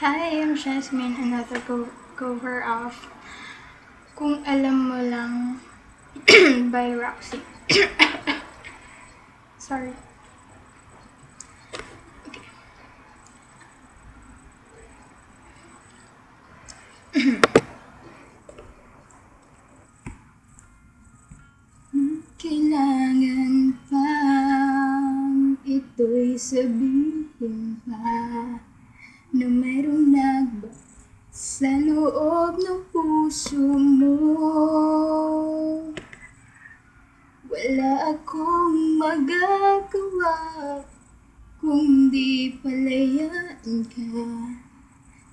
Hi, I'm Jasmine, another cover of Kung Alam Mo Lang by Roxy. Sorry. Kailangan pang ito'y sabihin pa na mayroong nagba sa loob ng puso mo. Wala akong magagawa kung di palayaan ka.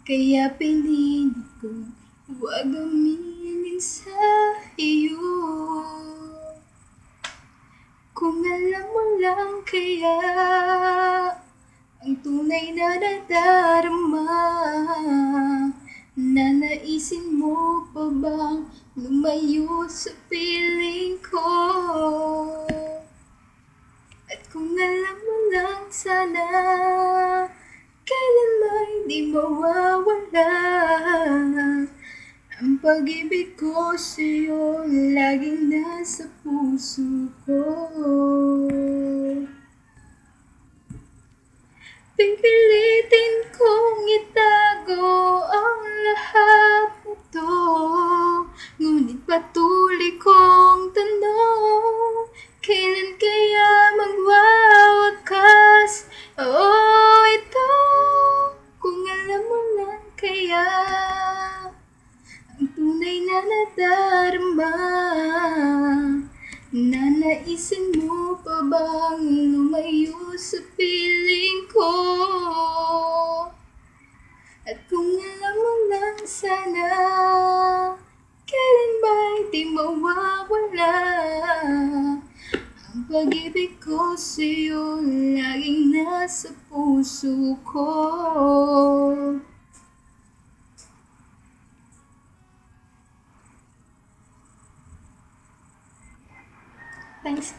Kaya pinili ko huwag aminin sa iyo. Kung alam mo lang kaya ang tunay na nadarama, nanaisin mo pa bang lumayo sa piling ko? At kung alam mo lang sana, kailan may di mawawala ang pag-ibig ko sa'yo, laging nasa puso ko. Pipilitin kong itago ang lahat nito, ngunit patuloy kong tanong, kailan kaya magwawakas? Oo, ito, kung alam mo lang kaya ang tunay na nadarama, nanaisin mo pa bang lumayo sa piling ko? At kung alam mo lang sana, kailan ba di mawawala ang pag-ibig ko sa'yo, laging nasa puso ko. Thanks.